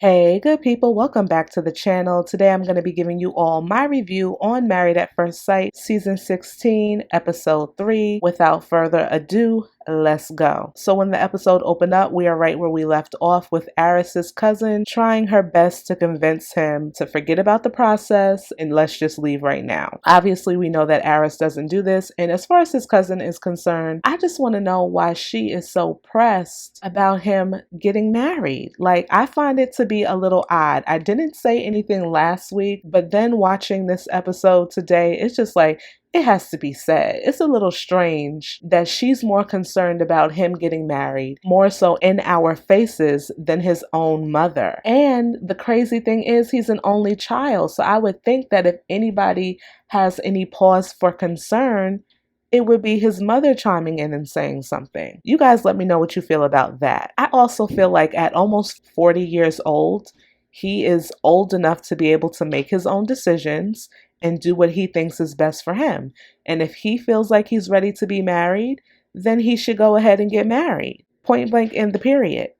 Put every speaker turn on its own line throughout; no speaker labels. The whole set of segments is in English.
Hey, good people, welcome back to the channel. Today I'm going to be giving you all my review on Married at First Sight, Season 16, Episode 3. Without further ado, let's go. So when the episode opened up, we are right where we left off with Arris's cousin trying her best to convince him to forget about the process and let's just leave right now. Obviously, we know that Arris doesn't do this, and as far as his cousin is concerned, I just want to know why she is so pressed about him getting married. Like, I find it to be a little odd. I didn't say anything last week, but then watching this episode today, it's just like, it has to be said. It's a little strange that she's more concerned about him getting married, more so in our faces than his own mother. And the crazy thing is he's an only child. So I would think that if anybody has any pause for concern, it would be his mother chiming in and saying something. You guys let me know what you feel about that. I also feel like at almost 40 years old, he is old enough to be able to make his own decisions and do what he thinks is best for him. And if he feels like he's ready to be married, then he should go ahead and get married. Point blank in the period.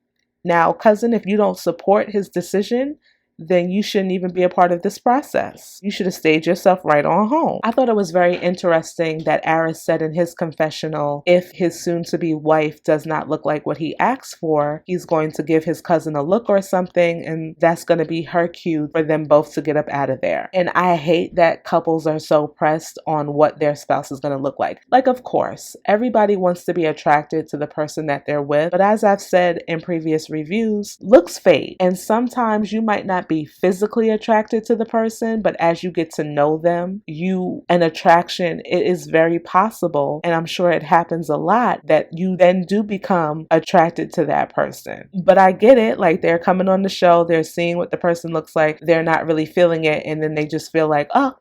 Now, cousin, if you don't support his decision, then you shouldn't even be a part of this process. You should have stayed yourself right on home. I thought it was very interesting that Arris said in his confessional, if his soon-to-be wife does not look like what he asked for, he's going to give his cousin a look or something, and that's going to be her cue for them both to get up out of there. And I hate that couples are so pressed on what their spouse is going to look like. Like, of course, everybody wants to be attracted to the person that they're with, but as I've said in previous reviews, looks fade. And sometimes you might not be physically attracted to the person, but as you get to know them, an attraction, it is very possible, and I'm sure it happens a lot, that you then do become attracted to that person. But I get it, like they're coming on the show, they're seeing what the person looks like, they're not really feeling it, and then they just feel like, oh,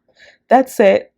that's it.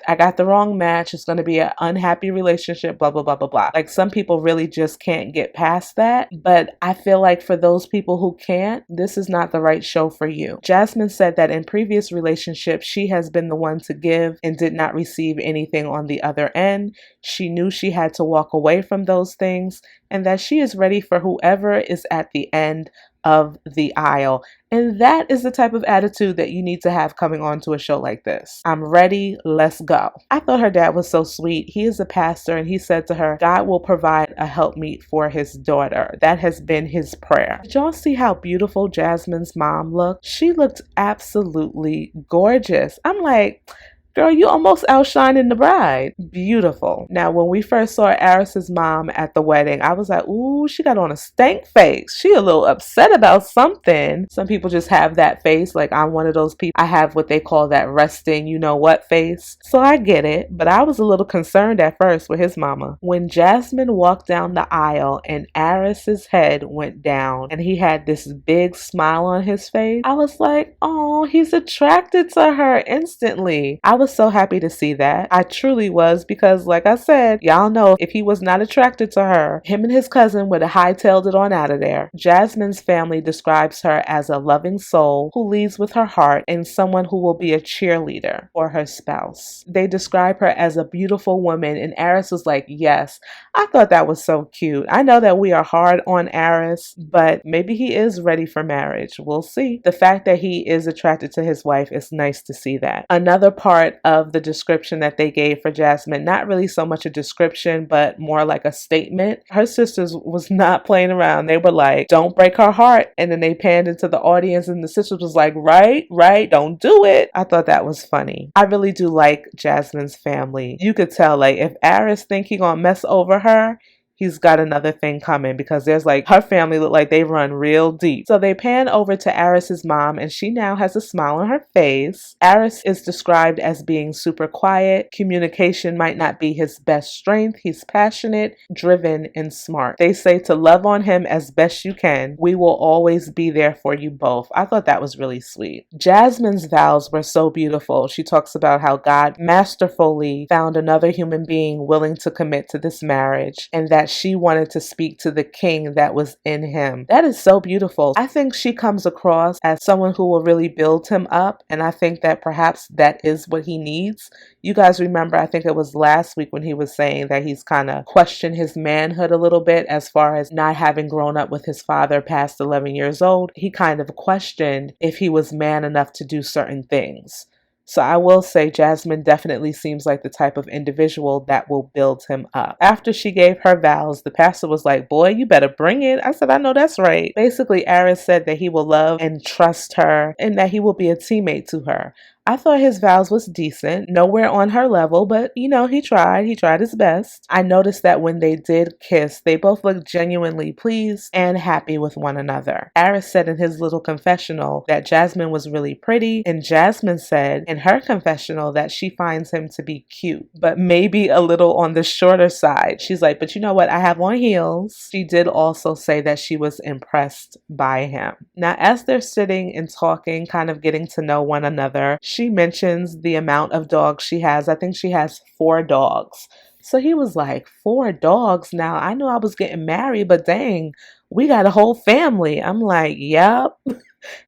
I got the wrong match. It's going to be an unhappy relationship, blah, blah, blah, blah, blah. Like, some people really just can't get past that. But I feel like for those people who can't, this is not the right show for you. Jasmine said that in previous relationships, she has been the one to give and did not receive anything on the other end. She knew she had to walk away from those things and that she is ready for whoever is at the end of the aisle. And that is the type of attitude that you need to have coming on to a show like this. I'm ready, let's go. I thought her dad was so sweet. He is a pastor and he said to her, God will provide a helpmeet for his daughter. That has been his prayer. Did y'all see how beautiful Jasmine's mom looked? She looked absolutely gorgeous. I'm like, girl, you almost outshining the bride. Beautiful. Now, when we first saw Arris's mom at the wedding, I was like, ooh, she got on a stank face. She a little upset about something. Some people just have that face. Like, I'm one of those people. I have what they call that resting, you know what face. So I get it, but I was a little concerned at first with his mama. When Jasmine walked down the aisle and Arris's head went down and he had this big smile on his face, I was like, oh, he's attracted to her instantly. I was so happy to see that. I truly was, because like I said, y'all know if he was not attracted to her, him and his cousin would have hightailed it on out of there. Jasmine's family describes her as a loving soul who leads with her heart and someone who will be a cheerleader for her spouse. They describe her as a beautiful woman, and Arris was like, yes. I thought that was so cute. I know that we are hard on Arris, but maybe he is ready for marriage. We'll see. The fact that he is attracted to his wife is nice to see that. Another part of the description that they gave for Jasmine, not really so much a description, but more like a statement. Her sisters was not playing around. They were like, don't break her heart. And then they panned into the audience and the sisters was like, right, don't do it. I thought that was funny. I really do like Jasmine's family. You could tell, like, if Arris think he gonna mess over her, he's got another thing coming, because there's like, her family look like they run real deep. So they pan over to Arris's mom and she now has a smile on her face. Arris is described as being super quiet. Communication might not be his best strength. He's passionate, driven, and smart. They say to love on him as best you can. We will always be there for you both. I thought that was really sweet. Jasmine's vows were so beautiful. She talks about how God masterfully found another human being willing to commit to this marriage, and that that she wanted to speak to the king that was in him. That is so beautiful. I think she comes across as someone who will really build him up, and I think that perhaps that is what he needs. You guys remember, I think it was last week when he was saying that he's kind of questioned his manhood a little bit as far as not having grown up with his father past 11 years old. He kind of questioned if he was man enough to do certain things. So I will say Jasmine definitely seems like the type of individual that will build him up. After she gave her vows, the pastor was like, boy, you better bring it. I said, I know that's right. Basically, Arris said that he will love and trust her and that he will be a teammate to her. I thought his vows was decent, nowhere on her level, but you know, he tried his best. I noticed that when they did kiss, they both looked genuinely pleased and happy with one another. Arris said in his little confessional that Jasmine was really pretty, and Jasmine said in her confessional that she finds him to be cute, but maybe a little on the shorter side. She's like, but you know what? I have on heels. She did also say that she was impressed by him. Now, as they're sitting and talking, kind of getting to know one another, she mentions the amount of dogs she has. I think she has 4 dogs. So he was like, 4 dogs? Now, I knew I was getting married, but dang, we got a whole family. I'm like, yep.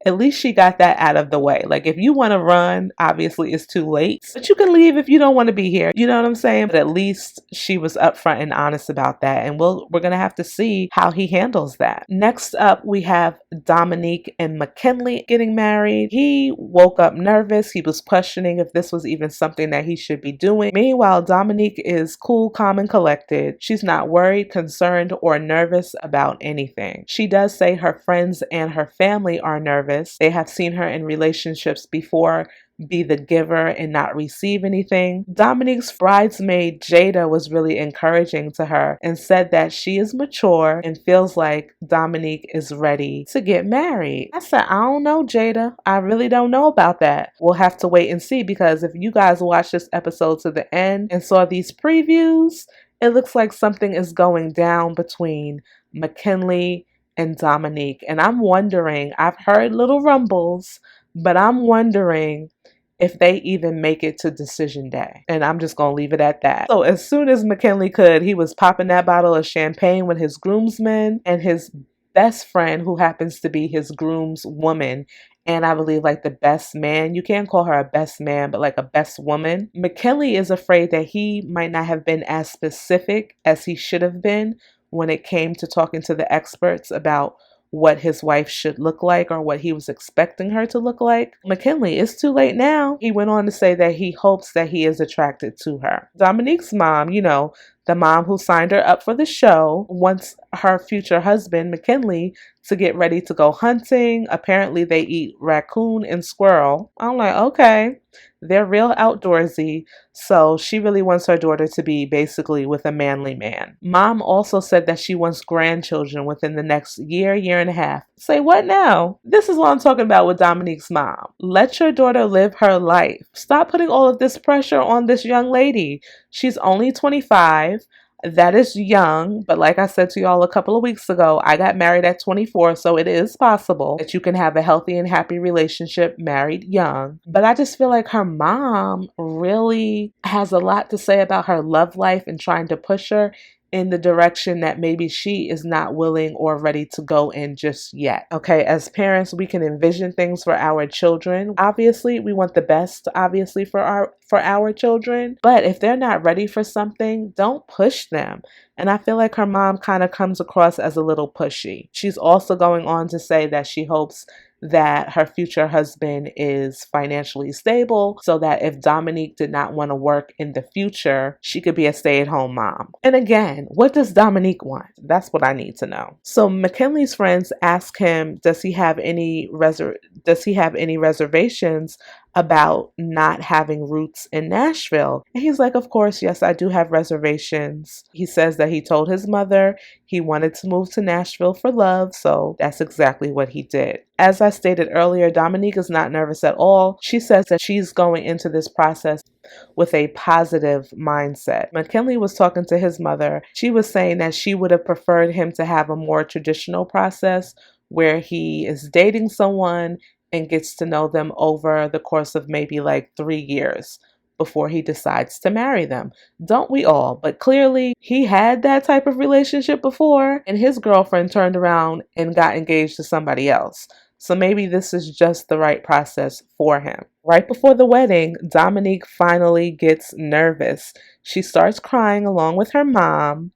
At least she got that out of the way. Like, if you want to run, obviously it's too late, but you can leave if you don't want to be here. You know what I'm saying? But at least she was upfront and honest about that. And we're going to have to see how he handles that. Next up, we have Dominique and Mckinley getting married. He woke up nervous. He was questioning if this was even something that he should be doing. Meanwhile, Dominique is cool, calm, and collected. She's not worried, concerned, or nervous about anything. She does say her friends and her family are nervous. They have seen her in relationships before be the giver and not receive anything. Dominique's bridesmaid Jada was really encouraging to her and said that she is mature and feels like Dominique is ready to get married. I said, I don't know, Jada. I really don't know about that. We'll have to wait and see, because if you guys watched this episode to the end and saw these previews, it looks like something is going down between Mckinley and Dominique. And I'm wondering, I've heard little rumbles, but I'm wondering if they even make it to decision day. And I'm just going to leave it at that. So as soon as Mckinley could, he was popping that bottle of champagne with his groomsmen and his best friend, who happens to be his groom's woman. And I believe like the best man. You can't call her a best man, but like a best woman. Mckinley is afraid that he might not have been as specific as he should have been when it came to talking to the experts about what his wife should look like or what he was expecting her to look like. Mckinley, it's too late now. He went on to say that he hopes that he is attracted to her. Dominique's mom, you know, the mom who signed her up for the show, wants her future husband, Mckinley, to get ready to go hunting. Apparently they eat raccoon and squirrel. I'm like, okay, they're real outdoorsy. So she really wants her daughter to be basically with a manly man. Mom also said that she wants grandchildren within the next year and a half. Say what now? This is what I'm talking about with Dominique's mom. Let your daughter live her life. Stop putting all of this pressure on this young lady. She's only 25. That is young, but like I said to y'all a couple of weeks ago, I got married at 24, so it is possible that you can have a healthy and happy relationship married young. But I just feel like her mom really has a lot to say about her love life and trying to push her in the direction that maybe she is not willing or ready to go in just yet. Okay, as parents, we can envision things for our children. Obviously, we want the best, obviously, for our children. But if they're not ready for something, don't push them. And I feel like her mom kind of comes across as a little pushy. She's also going on to say that she hopes that her future husband is financially stable so that if Dominique did not want to work in the future, she could be a stay-at-home mom. And again, what does Dominique want? That's what I need to know. So Mckinley's friends ask him, does he have any reservations about not having roots in Nashville? And he's like, of course, yes, I do have reservations. He says that he told his mother he wanted to move to Nashville for love, so that's exactly what he did. As I stated earlier, Dominique is not nervous at all. She says that she's going into this process with a positive mindset. Mckinley was talking to his mother. She was saying that she would have preferred him to have a more traditional process where he is dating someone and gets to know them over the course of maybe like 3 years. before he decides to marry them. Don't we all? But clearly he had that type of relationship before, and his girlfriend turned around and got engaged to somebody else. So maybe this is just the right process for him. Right before the wedding, Dominique finally gets nervous. She starts crying along with her mom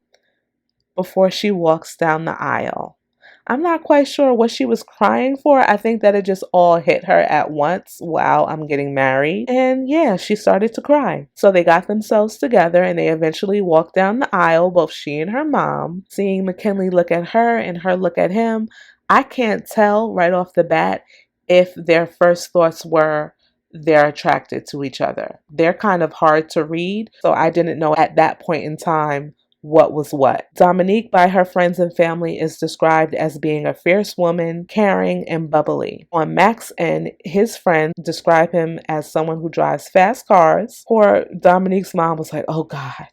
before she walks down the aisle. I'm not quite sure what she was crying for. I think that it just all hit her at once. Wow, I'm getting married. And yeah, she started to cry. So they got themselves together and they eventually walked down the aisle, both she and her mom. Seeing McKinley look at her and her look at him, I can't tell right off the bat if their first thoughts were they're attracted to each other. They're kind of hard to read, so I didn't know at that point in time what was what. Dominique, by her friends and family, is described as being a fierce woman, caring, and bubbly. On Mac's end, his friends describe him as someone who drives fast cars. Poor Dominique's mom was like, oh God.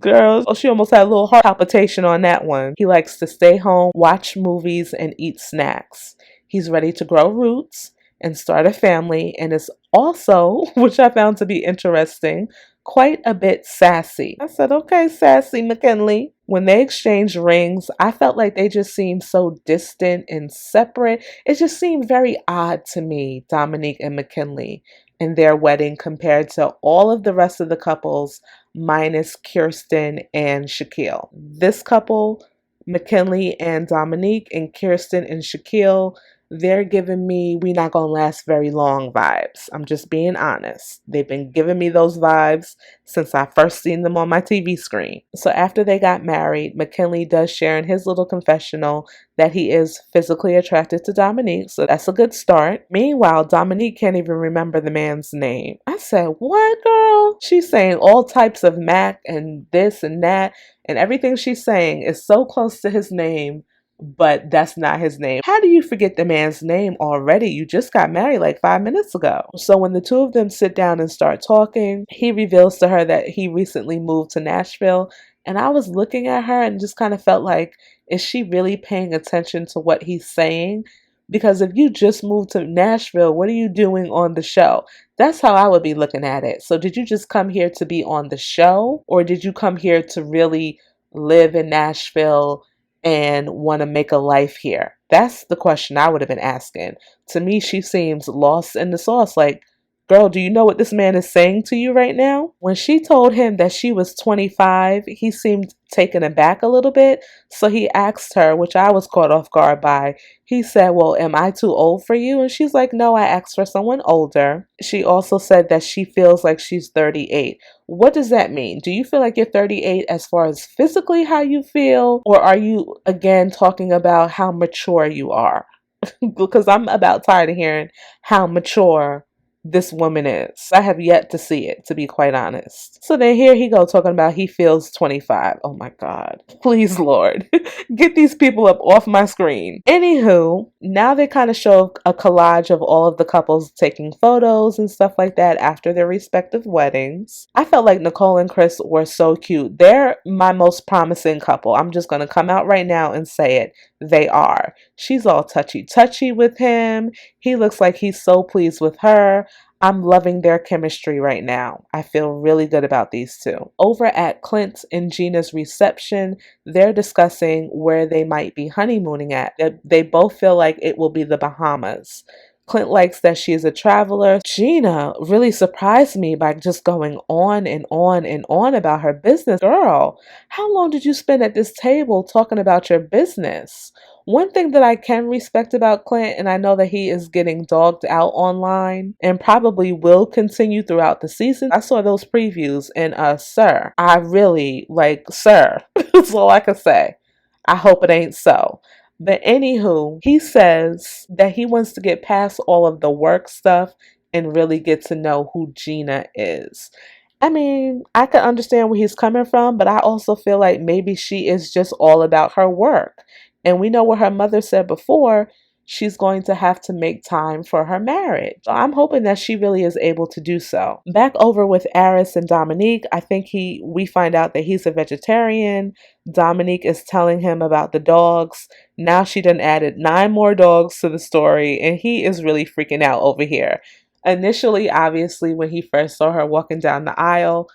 Girl, oh, she almost had a little heart palpitation on that one. He likes to stay home, watch movies, and eat snacks. He's ready to grow roots and start a family, and is also, which I found to be interesting, quite a bit sassy. I said, okay, sassy McKinley. When they exchanged rings, I felt like they just seemed so distant and separate. It just seemed very odd to me, Dominique and McKinley, and their wedding compared to all of the rest of the couples minus Kirsten and Shaquille. This couple, McKinley and Dominique, and Kirsten and Shaquille, they're giving me we not gonna last very long vibes. I'm just being honest. They've been giving me those vibes since I first seen them on my TV screen. So after they got married, McKinley does share in his little confessional that he is physically attracted to Dominique, so that's a good start. Meanwhile, Dominique can't even remember the man's name. I said, what, girl? She's saying all types of Mac and this and that, and everything she's saying is so close to his name, but that's not his name. How do you forget the man's name already? You just got married like 5 minutes ago. So when the two of them sit down and start talking, he reveals to her that he recently moved to Nashville. And I was looking at her and just kind of felt like, is she really paying attention to what he's saying? Because if you just moved to Nashville, what are you doing on the show? That's how I would be looking at it. So did you just come here to be on the show? Or did you come here to really live in Nashville and want to make a life here? That's the question I would have been asking. To me, she seems lost in the sauce. Like, girl, do you know what this man is saying to you right now? When she told him that she was 25, he seemed taken aback a little bit. So he asked her, which I was caught off guard by. He said, well, am I too old for you? And she's like, no, I asked for someone older. She also said that she feels like she's 38. What does that mean? Do you feel like you're 38 as far as physically how you feel? Or are you, again, talking about how mature you are? Because I'm about tired of hearing how mature this woman is. I have yet to see it, to be quite honest. So then here he go talking about he feels 25. Oh my God. Please, Lord. Get these people up off my screen. Anywho, now they kind of show a collage of all of the couples taking photos and stuff like that after their respective weddings. I felt like Nicole and Chris were so cute. They're my most promising couple. I'm just going to come out right now and say it. They are. She's all touchy with him. He looks like he's so pleased with her. I'm loving their chemistry right now. I feel really good about these two. Over at Clint and Gina's reception, they're discussing where they might be honeymooning at. They both feel like it will be the Bahamas. Clint likes that she is a traveler. Gina really surprised me by just going on and on and on about her business. Girl, how long did you spend at this table talking about your business? One thing that I can respect about Clint, and I know that he is getting dogged out online and probably will continue throughout the season. I saw those previews and sir, I really sir, that's all I can say. I hope it ain't so. But anywho, he says that he wants to get past all of the work stuff and really get to know who Gina is. I mean, I can understand where he's coming from, but I also feel like maybe she is just all about her work. And we know what her mother said before, she's going to have to make time for her marriage. So I'm hoping that she really is able to do so. Back over with Arris and Dominique, I think we find out that he's a vegetarian. Dominique is telling him about the dogs. Now she done added 9 more dogs to the story, and he is really freaking out over here. Initially, obviously, when he first saw her walking down the aisle,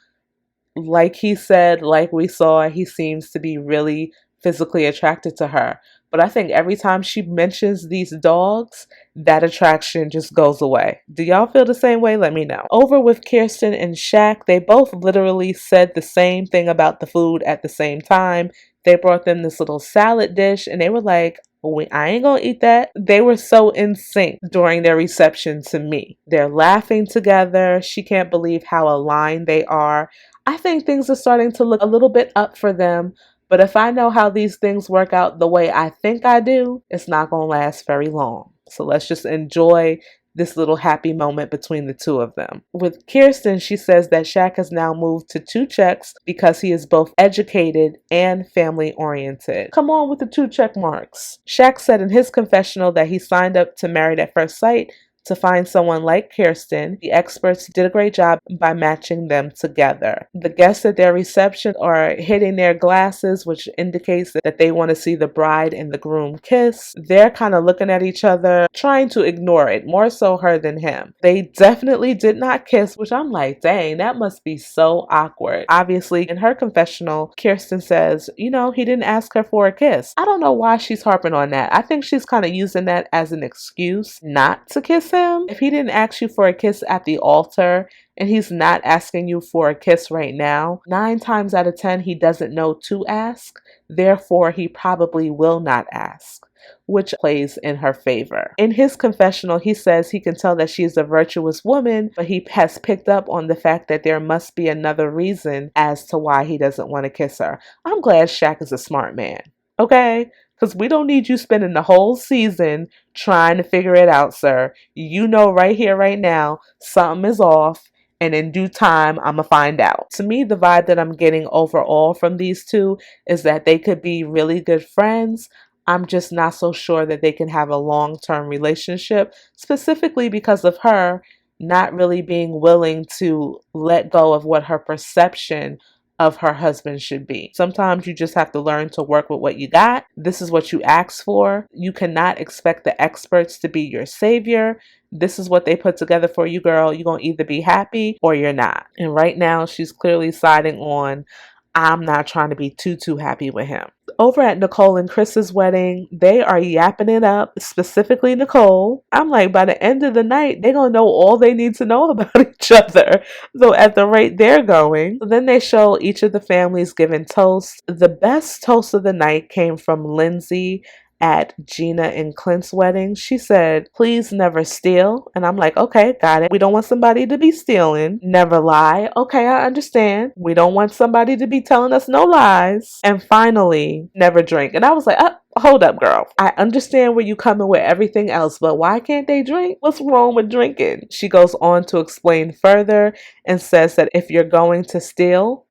like he said, like we saw, he seems to be really physically attracted to her. But I think every time she mentions these dogs, that attraction just goes away. Do y'all feel the same way? Let me know. Over with Kirsten and Shaq, they both literally said the same thing about the food at the same time. They brought them this little salad dish and they were like, I ain't gonna eat that. They were so in sync during their reception to me. They're laughing together. She can't believe how aligned they are. I think things are starting to look a little bit up for them. But if I know how these things work out the way I think I do, it's not going to last very long. So let's just enjoy this little happy moment between the two of them. With Kirsten, she says that Shaq has now moved to 2 checks because he is both educated and family oriented. Come on with the 2 check marks. Shaq said in his confessional that he signed up to Married at First Sight to find someone like Kirsten. The experts did a great job by matching them together. The guests at their reception are hitting their glasses, which indicates that they want to see the bride and the groom kiss. They're kind of looking at each other, trying to ignore it, more so her than him. They definitely did not kiss, which I'm like, dang, that must be so awkward. Obviously, in her confessional, Kirsten says, he didn't ask her for a kiss. I don't know why she's harping on that. I think she's kind of using that as an excuse not to kiss him. If he didn't ask you for a kiss at the altar and he's not asking you for a kiss right now, 9 times out of 10 he doesn't know to ask. Therefore, he probably will not ask, which plays in her favor. In his confessional, he says he can tell that she's a virtuous woman, but he has picked up on the fact that there must be another reason as to why he doesn't want to kiss her. I'm glad Shaq is a smart man, okay? Because we don't need you spending the whole season trying to figure it out, sir. You know right here, right now, something is off. And in due time, I'm going to find out. To me, the vibe that I'm getting overall from these two is that they could be really good friends. I'm just not so sure that they can have a long-term relationship, specifically because of her not really being willing to let go of what her perception of her husband should be. Sometimes you just have to learn to work with what you got. This is what you asked for. You cannot expect the experts to be your savior. This is what they put together for you, girl. You're going to either be happy or you're not. And right now, she's clearly siding on, I'm not trying to be too happy with him. Over at Nicole and Chris's wedding, they are yapping it up, specifically Nicole. I'm like, by the end of the night, they're going to know all they need to know about each other. So at the rate they're going, then they show each of the families giving toasts. The best toast of the night came from Lindsay at Gina and Clint's wedding. She said, please never steal. And I'm like, okay, got it. We don't want somebody to be stealing. Never lie. Okay, I understand. We don't want somebody to be telling us no lies. And finally, never drink. And I was like, hold up, girl. I understand where you coming with everything else, but why can't they drink? What's wrong with drinking? She goes on to explain further and says that if you're going to steal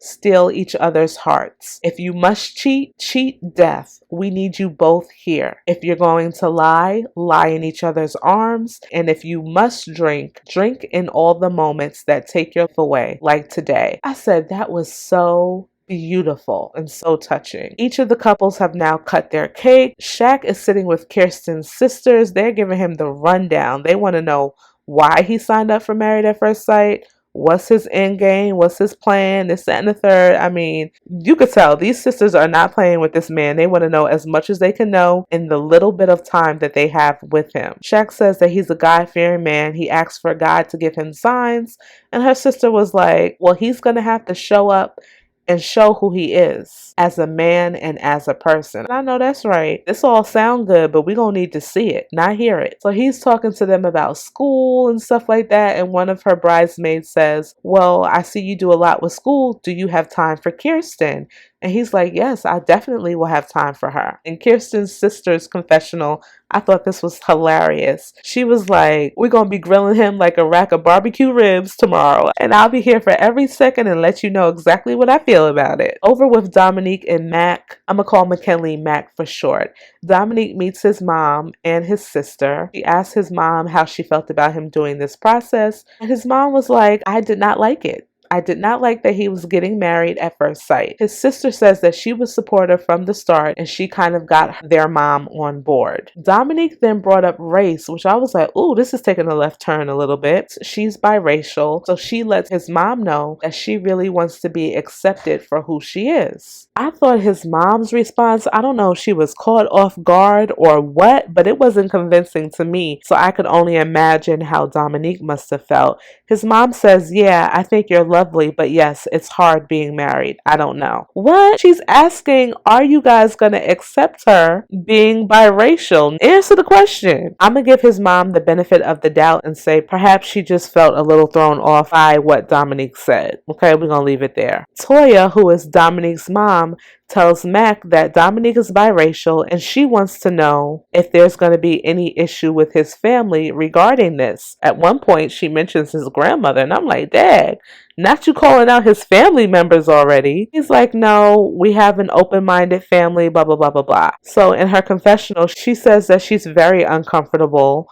each other's hearts. If you must cheat death. We need you both here. If you're going to lie in each other's arms. And if you must drink in all the moments that take your life away, like today. I said that was so beautiful and so touching. Each of the couples have now cut their cake. Shaq is sitting with Kirsten's sisters. They're giving him the rundown. They want to know why he signed up for Married at First Sight. What's his end game? What's his plan? This, that, and the third. I mean, you could tell these sisters are not playing with this man. They want to know as much as they can know in the little bit of time that they have with him. Shaq says that he's a God-fearing man. He asks for God to give him signs. And her sister was like, well, he's going to have to show up and show who he is as a man and as a person. And I know that's right. This all sound good, but we're going to need to see it, not hear it. So he's talking to them about school and stuff like that. And one of her bridesmaids says, well, I see you do a lot with school. Do you have time for Kirsten? And he's like, yes, I definitely will have time for her. In Kirsten's sister's confessional, I thought this was hilarious. She was like, we're going to be grilling him like a rack of barbecue ribs tomorrow. And I'll be here for every second and let you know exactly what I feel about it. Over with Dominique and Mac. I'm going to call McKinley Mac for short. Dominique meets his mom and his sister. He asked his mom how she felt about him doing this process. And his mom was like, I did not like it. I did not like that he was getting married at first sight. His sister says that she was supportive from the start and she kind of got their mom on board. Dominique then brought up race, which I was like, ooh, this is taking a left turn a little bit. She's biracial, so she lets his mom know that she really wants to be accepted for who she is. I thought his mom's response, I don't know if she was caught off guard or what, but it wasn't convincing to me, so I could only imagine how Dominique must have felt. His mom says, yeah, I think you're lovely, but yes, it's hard being married. I don't know. What? She's asking, are you guys going to accept her being biracial? Answer the question. I'm going to give his mom the benefit of the doubt and say perhaps she just felt a little thrown off by what Dominique said. Okay, we're going to leave it there. Toya, who is Dominique's mom, tells Mac that Dominique is biracial and she wants to know if there's going to be any issue with his family regarding this. At one point, she mentions his grandmother, and I'm like, Dad, not you calling out his family members already. He's like, no, we have an open-minded family, blah, blah, blah, blah, blah. So in her confessional, she says that she's very uncomfortable.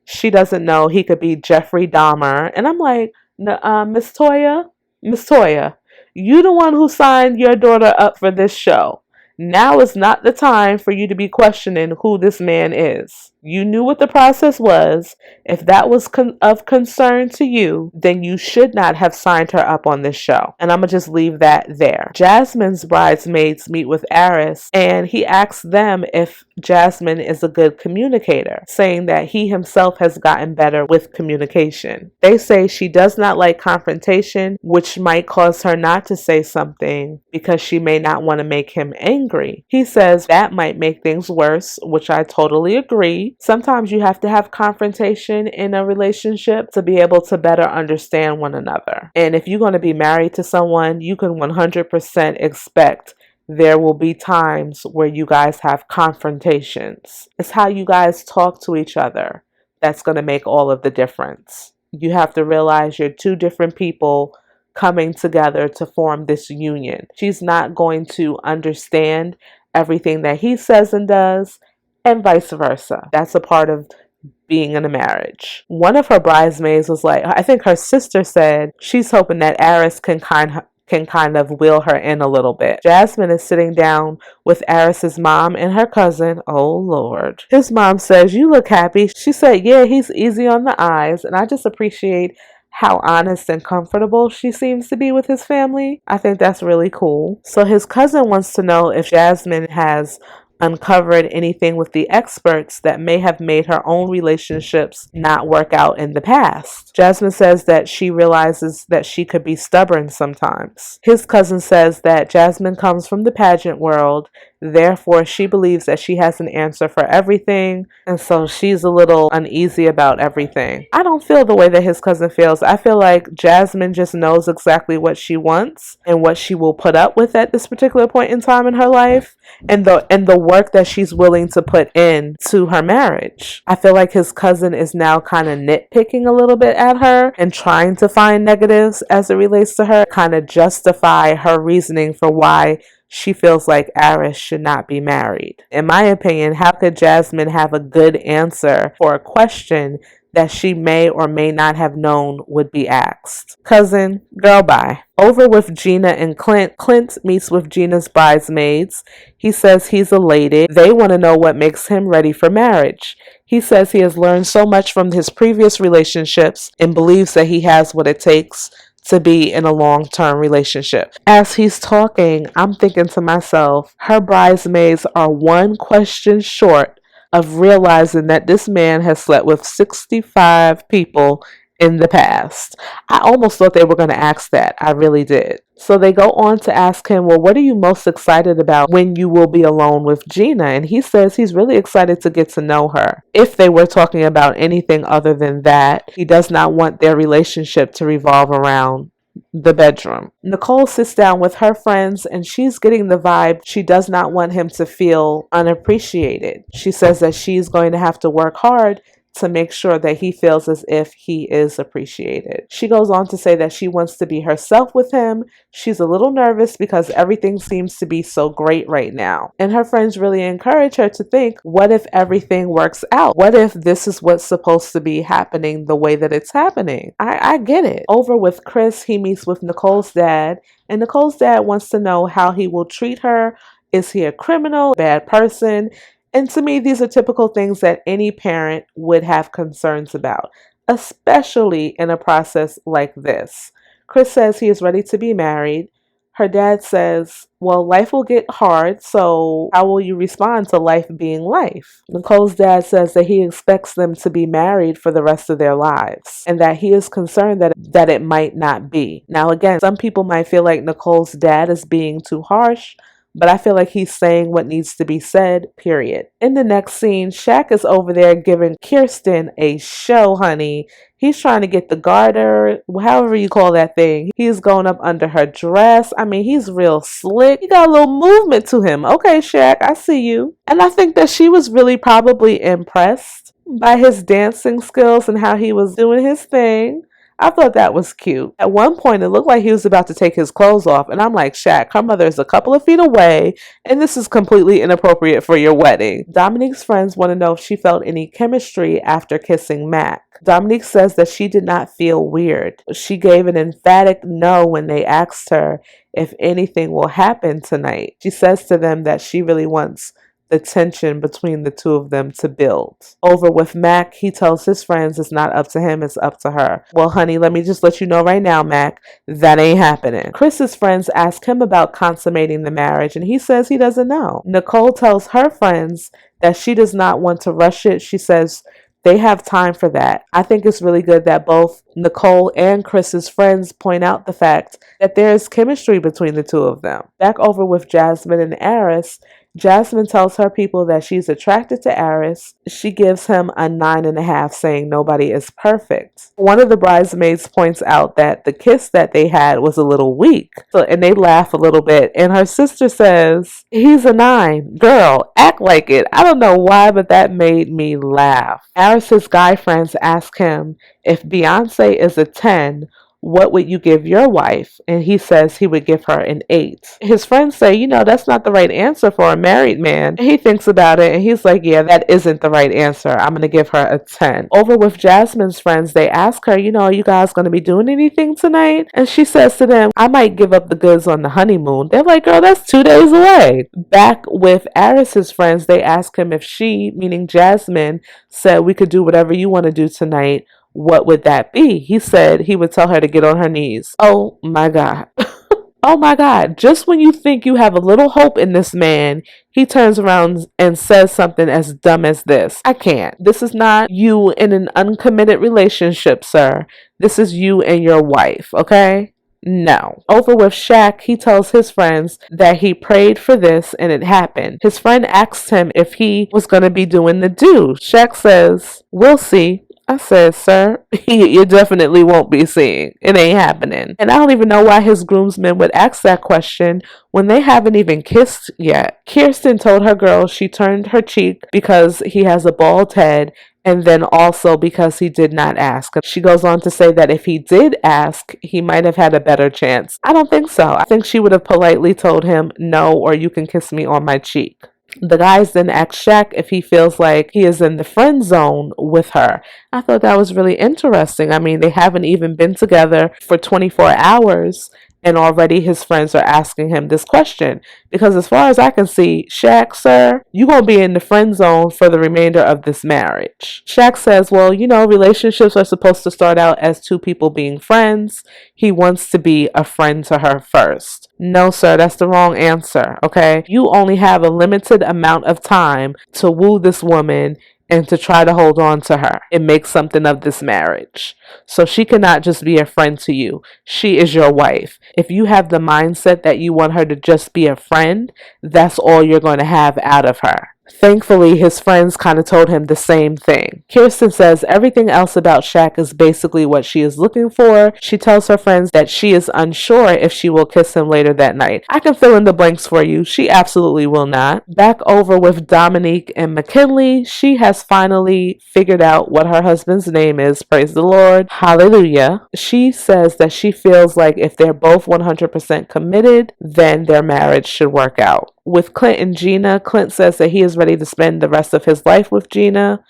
She doesn't know he could be Jeffrey Dahmer. And I'm like, Miss Toya, you the one who signed your daughter up for this show. Now is not the time for you to be questioning who this man is. You knew what the process was. If that was of concern to you, then you should not have signed her up on this show. And I'm going to just leave that there. Jasmine's bridesmaids meet with Arris, and he asks them if Jasmine is a good communicator, saying that he himself has gotten better with communication. They say she does not like confrontation, which might cause her not to say something because she may not want to make him angry. He says that might make things worse, which I totally agree. Sometimes you have to have confrontation in a relationship to be able to better understand one another. And if you're going to be married to someone, you can 100% expect there will be times where you guys have confrontations. It's how you guys talk to each other that's going to make all of the difference. You have to realize you're two different people coming together to form this union. She's not going to understand everything that he says and does, and vice versa. That's a part of being in a marriage. One of her bridesmaids was like, I think her sister said she's hoping that Arris can kind of wheel her in a little bit. Jasmine is sitting down with Arris's mom and her cousin. Oh Lord. His mom says, you look happy. She said, yeah, he's easy on the eyes, and I just appreciate how honest and comfortable she seems to be with his family. I think that's really cool. So his cousin wants to know if Jasmine has uncovered anything with the experts that may have made her own relationships not work out in the past. Jasmine says that she realizes that she could be stubborn sometimes. His cousin says that Jasmine comes from the pageant world, therefore she believes that she has an answer for everything, and so she's a little uneasy about everything. I don't feel the way that his cousin feels. I feel like Jasmine just knows exactly what she wants and what she will put up with at this particular point in time in her life, and the work that she's willing to put in to her marriage. I feel like his cousin is now kind of nitpicking a little bit at her and trying to find negatives as it relates to her, kind of justify her reasoning for why she feels like Arris should not be married. In my opinion, how could Jasmine have a good answer for a question that she may or may not have known would be asked? Cousin, girl, bye. Over with Gina and Clint. Clint meets with Gina's bridesmaids. He says he's elated. They want to know what makes him ready for marriage. He says he has learned so much from his previous relationships and believes that he has what it takes to be in a long-term relationship. As he's talking, I'm thinking to myself, her bridesmaids are one question short of realizing that this man has slept with 65 people in the past. I almost thought they were going to ask that. I really did. So they go on to ask him, well, what are you most excited about when you will be alone with Gina? And he says he's really excited to get to know her. If they were talking about anything other than that, he does not want their relationship to revolve around the bedroom. Nicole sits down with her friends and she's getting the vibe she does not want him to feel unappreciated. She says that she's going to have to work hard to make sure that he feels as if he is appreciated. She goes on to say that she wants to be herself with him. She's a little nervous because everything seems to be so great right now. And her friends really encourage her to think, what if everything works out? What if this is what's supposed to be happening the way that it's happening? I get it. Over with Chris, he meets with Nicole's dad, and Nicole's dad wants to know how he will treat her. Is he a criminal, bad person? And to me, these are typical things that any parent would have concerns about, especially in a process like this. Chris says he is ready to be married. Her dad says, well, life will get hard, so how will you respond to life being life? Nicole's dad says that he expects them to be married for the rest of their lives and that he is concerned that it might not be. Now, again, some people might feel like Nicole's dad is being too harsh, but I feel like he's saying what needs to be said, period. In the next scene, Shaq is over there giving Kirsten a show, honey. He's trying to get the garter, however you call that thing. He's going up under her dress. I mean, he's real slick. He got a little movement to him. Okay, Shaq, I see you. And I think that she was really probably impressed by his dancing skills and how he was doing his thing. I thought that was cute. At one point, it looked like he was about to take his clothes off. And I'm like, Shaq, her mother is a couple of feet away. And this is completely inappropriate for your wedding. Dominique's friends want to know if she felt any chemistry after kissing Mac. Dominique says that she did not feel weird. She gave an emphatic no when they asked her if anything will happen tonight. She says to them that she really wants the tension between the two of them to build. Over with Mac, he tells his friends it's not up to him, it's up to her. Well, honey, let me just let you know right now, Mac, that ain't happening. Chris's friends ask him about consummating the marriage, and he says he doesn't know. Nicole tells her friends that she does not want to rush it. She says they have time for that. I think it's really good that both Nicole and Chris's friends point out the fact that there is chemistry between the two of them. Back over with Jasmine and Arris, Jasmine tells her people that she's attracted to Arris. She gives him a 9.5, saying nobody is perfect. One of the bridesmaids points out that the kiss that they had was a little weak, and they laugh a little bit. And her sister says, he's a 9. Girl, act like it. I don't know why, but that made me laugh. Arris's guy friends ask him, if Beyonce is a 10, what would you give your wife? And he says he would give her an 8. His friends say, that's not the right answer for a married man. And he thinks about it and he's like, yeah, that isn't the right answer. I'm going to give her a 10. Over with Jasmine's friends, they ask her, are you guys going to be doing anything tonight? And she says to them, I might give up the goods on the honeymoon. They're like, girl, that's 2 days away. Back with Arris's friends, they ask him if she, meaning Jasmine, said we could do whatever you want to do tonight. What would that be? He said he would tell her to get on her knees. Oh my God. Oh my God. Just when you think you have a little hope in this man, he turns around and says something as dumb as this. I can't. This is not you in an uncommitted relationship, sir. This is you and your wife, okay? No. Over with Shaq, he tells his friends that he prayed for this and it happened. His friend asks him if he was going to be doing the do. Shaq says, we'll see. I said, sir, you definitely won't be seeing. It ain't happening. And I don't even know why his groomsmen would ask that question when they haven't even kissed yet. Kirsten told her girls she turned her cheek because he has a bald head, and then also because he did not ask. She goes on to say that if he did ask, he might have had a better chance. I don't think so. I think she would have politely told him, no, or you can kiss me on my cheek. The guys then ask Shaq if he feels like he is in the friend zone with her. I thought that was really interesting. I mean, they haven't even been together for 24 hours. And already his friends are asking him this question. Because as far as I can see, Shaq, sir, you're going to be in the friend zone for the remainder of this marriage. Shaq says, well, relationships are supposed to start out as two people being friends. He wants to be a friend to her first. No, sir, that's the wrong answer, okay? You only have a limited amount of time to woo this woman and to try to hold on to her and make something of this marriage. So she cannot just be a friend to you. She is your wife. If you have the mindset that you want her to just be a friend, that's all you're going to have out of her. Thankfully, his friends kind of told him the same thing. Kirsten says everything else about Shaq is basically what she is looking for. She tells her friends that she is unsure if she will kiss him later that night. I can fill in the blanks for you. She absolutely will not. Back over with Dominique and McKinley, she has finally figured out what her husband's name is. Praise the Lord. Hallelujah. She says that she feels like if they're both 100% committed, then their marriage should work out. With Clint and Gina, Clint says that he is ready to spend the rest of his life with Gina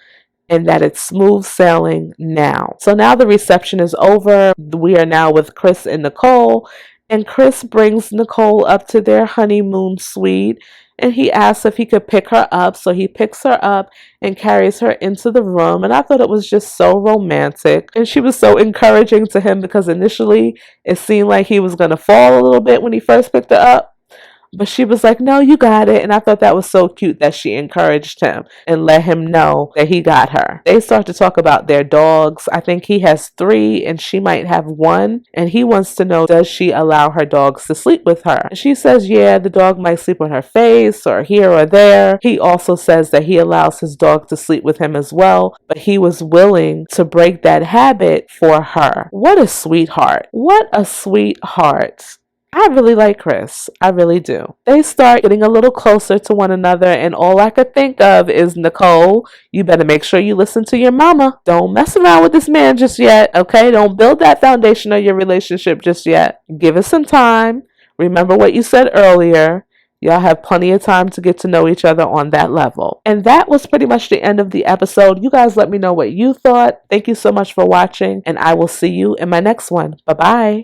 and that it's smooth sailing now. So now the reception is over. We are now with Chris and Nicole, and Chris brings Nicole up to their honeymoon suite and he asks if he could pick her up. So he picks her up and carries her into the room, and I thought it was just so romantic, and she was so encouraging to him because initially it seemed like he was going to fall a little bit when he first picked her up. But she was like, no, you got it. And I thought that was so cute that she encouraged him and let him know that he got her. They start to talk about their dogs. I think he has 3 and she might have 1. And he wants to know, does she allow her dogs to sleep with her? And she says, yeah, the dog might sleep on her face or here or there. He also says that he allows his dog to sleep with him as well, but he was willing to break that habit for her. What a sweetheart. What a sweetheart. I really like Chris. I really do. They start getting a little closer to one another, and all I could think of is, Nicole, you better make sure you listen to your mama. Don't mess around with this man just yet, okay? Don't build that foundation of your relationship just yet. Give it some time. Remember what you said earlier. Y'all have plenty of time to get to know each other on that level. And that was pretty much the end of the episode. You guys let me know what you thought. Thank you so much for watching, and I will see you in my next one. Bye-bye.